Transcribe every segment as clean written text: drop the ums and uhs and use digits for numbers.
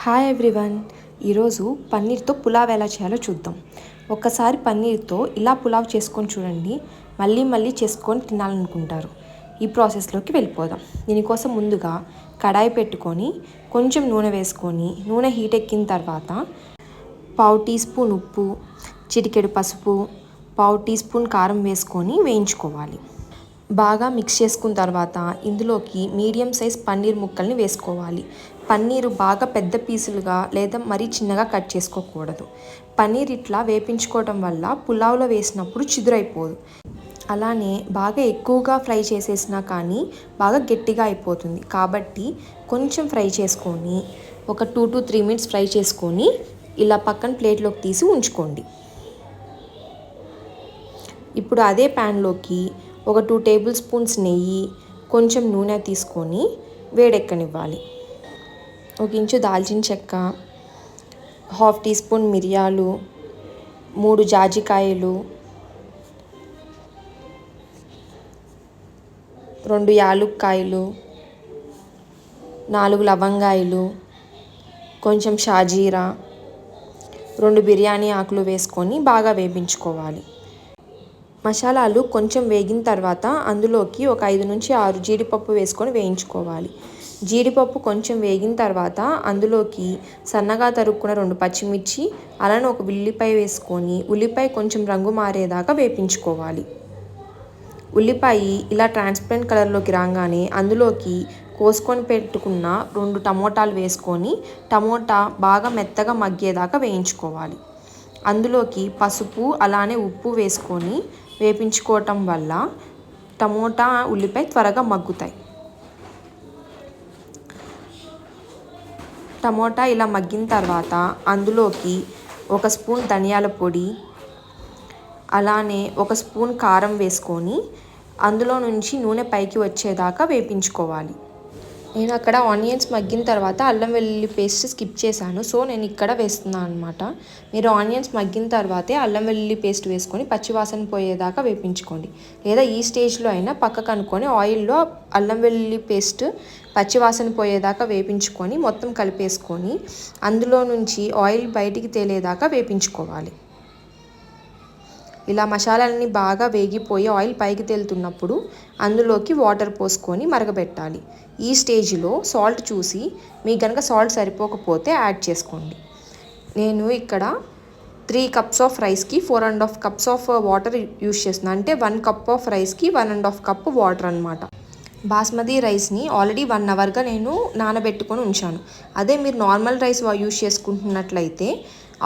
Hi everyone. ఈరోజు పన్నీర్తో పులావ్ ఎలా చేయాలో చూద్దాం. ఒక్కసారి పన్నీర్తో ఇలా పులావ్ చేసుకొని చూడండి, మళ్ళీ మళ్ళీ చేసుకొని తినాలనుకుంటారు. ఈ ప్రాసెస్లోకి వెళ్ళిపోదాం. దీనికోసం ముందుగా కడాయి పెట్టుకొని కొంచెం నూనె వేసుకొని నూనె హీట్ ఎక్కిన తర్వాత 1/2 టీ స్పూన్ ఉప్పు, చిటికెడు పసుపు, 1/2 టీ స్పూన్ కారం వేసుకొని వేయించుకోవాలి. బాగా మిక్స్ చేసుకున్న తర్వాత ఇందులోకి మీడియం సైజ్ పన్నీర్ ముక్కల్ని వేసుకోవాలి. పన్నీరు బాగా పెద్ద పీసులుగా లేదా మరీ చిన్నగా కట్ చేసుకోకూడదు. పన్నీర్ ఇట్లా వేపించుకోవడం వల్ల పులావ్లో వేసినప్పుడు చిదురైపోదు. అలానే బాగా ఎక్కువగా ఫ్రై చేసేసినా కానీ బాగా గట్టిగా అయిపోతుంది. కాబట్టి కొంచెం ఫ్రై చేసుకొని ఒక 2 to 3 minutes ఫ్రై చేసుకొని ఇలా పక్కన ప్లేట్లోకి తీసి ఉంచుకోండి. ఇప్పుడు అదే ప్యాన్లోకి ఒక 2 టేబుల్ స్పూన్స్ నెయ్యి, కొంచెం నూనె తీసుకొని వేడెక్కనివ్వాలి. 1 ఇంచు దాల్చిన చెక్క, 1/2 టీ స్పూన్ మిరియాలు, 3 జాజికాయలు, 2 యాలుక్కాయలు, 4 లవంగాయలు, కొంచెం షాజీరా, 2 బిర్యానీ ఆకులు వేసుకొని బాగా వేపించుకోవాలి. మసాలాలు కొంచెం వేగిన తర్వాత అందులోకి ఒక 5 నుంచి 6 జీడిపప్పు వేసుకొని వేయించుకోవాలి. జీడిపప్పు కొంచెం వేగిన తర్వాత అందులోకి సన్నగా తరుక్కున్న 2 పచ్చిమిర్చి, అలానే ఒక ఉల్లిపాయ వేసుకొని ఉల్లిపాయ కొంచెం రంగు మారేదాకా వేపించుకోవాలి. ఉల్లిపాయ ఇలా ట్రాన్స్పరెంట్ కలర్లోకి రాగానే అందులోకి కోసుకొని పెట్టుకున్న 2 టమోటాలు వేసుకొని టమోటా బాగా మెత్తగా మగ్గేదాకా వేయించుకోవాలి. అందులోకి పసుపు అలానే ఉప్పు వేసుకొని వేపించుకోవటం వల్ల టమోటా, ఉల్లిపాయ త్వరగా మగ్గుతాయి. టమోటా ఇలా మగ్గిన తర్వాత అందులోకి 1 స్పూన్ ధనియాల పొడి, అలానే 1 స్పూన్ కారం వేసుకొని అందులో నుంచి నూనె పైకి వచ్చేదాకా వేపించుకోవాలి. నేను అక్కడ ఆనియన్స్ మగ్గిన తర్వాత అల్లం వెల్లుల్లి పేస్ట్ స్కిప్ చేశాను, సో నేను ఇక్కడ వేస్తున్నాను అనమాట. మీరు ఆనియన్స్ మగ్గిన తర్వాతే అల్లం వెల్లుల్లి పేస్ట్ వేసుకొని పచ్చివాసన పోయేదాకా వేపించుకోండి. లేదా ఈ స్టేజ్లో అయినా పక్కకు అనుకొని ఆయిల్లో అల్లం వెల్లుల్లి పేస్ట్ పచ్చివాసన పోయేదాకా వేపించుకొని మొత్తం కలిపేసుకొని అందులో నుంచి ఆయిల్ బయటికి తేలేదాకా వేపించుకోవాలి. ఇలా మసాలాలని బాగా వేగిపోయి ఆయిల్ పైకి తేలుతున్నప్పుడు అందులోకి వాటర్ పోసుకొని మరగబెట్టాలి. ఈ స్టేజ్లో సాల్ట్ చూసి మీకు కనుక సాల్ట్ సరిపోకపోతే యాడ్ చేసుకోండి. నేను ఇక్కడ 3 cups ఆఫ్ రైస్కి 4.5 cups ఆఫ్ వాటర్ యూస్ చేస్తున్నాను. అంటే 1 cup ఆఫ్ రైస్కి 1.5 cup వాటర్ అనమాట. బాస్మతి రైస్ని ఆల్రెడీ 1 hourగా నేను నానబెట్టుకొని ఉంచాను. అదే మీరు నార్మల్ రైస్ యూస్ చేసుకుంటున్నట్లయితే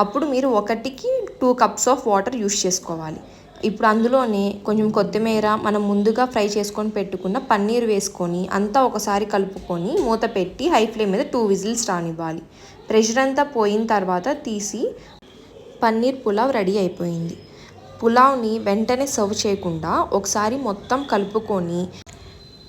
అప్పుడు మీరు 1కి 2 cups ఆఫ్ వాటర్ యూస్ చేసుకోవాలి. ఇప్పుడు అందులోనే కొంచెం కొత్తిమీర, మనం ముందుగా ఫ్రై చేసుకొని పెట్టుకున్న పన్నీర్ వేసుకొని అంతా ఒకసారి కలుపుకొని మూత పెట్టి హై ఫ్లేమ్ మీద 2 whistles రానివ్వాలి. ప్రెషర్ అంతా పోయిన తర్వాత తీసి పన్నీర్ పులావ్ రెడీ అయిపోయింది. పులావ్ని వెంటనే సర్వ్ చేయకుండా ఒకసారి మొత్తం కలుపుకొని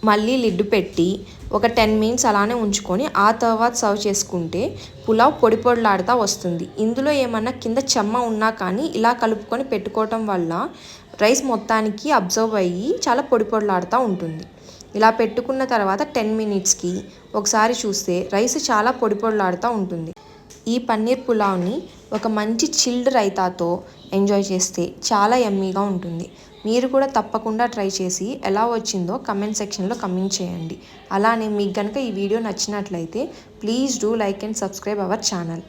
మళ్ళీ లిడ్ పెట్టి ఒక 10 minutes అలానే ఉంచుకొని ఆ తర్వాత సర్వ్ చేసుకుంటే పులావ్ పొడి పొడిలాడుతూ వస్తుంది. ఇందులో ఏమన్నా కింద చెమ్మ ఉన్నా కానీ ఇలా కలుపుకొని పెట్టుకోవటం వల్ల రైస్ మొత్తానికి అబ్జర్వ్ అయ్యి చాలా పొడి పొడిలాడుతూ ఉంటుంది. ఇలా పెట్టుకున్న తర్వాత 10 minutesకి ఒకసారి చూస్తే రైస్ చాలా పొడి పొడిలాడుతూ ఉంటుంది. ఈ పన్నీర్ పులావ్ని ఒక మంచి చిల్డ్ రైతాతో ఎంజాయ్ చేస్తే చాలా యమ్మీగా ఉంటుంది. మీరు కూడా తప్పకుండా ట్రై చేసి ఎలా వచ్చిందో కమెంట్ సెక్షన్లో కమెంట్ చేయండి. అలానే మీకు కనుక ఈ వీడియో నచ్చినట్లయితే please do like and subscribe our channel.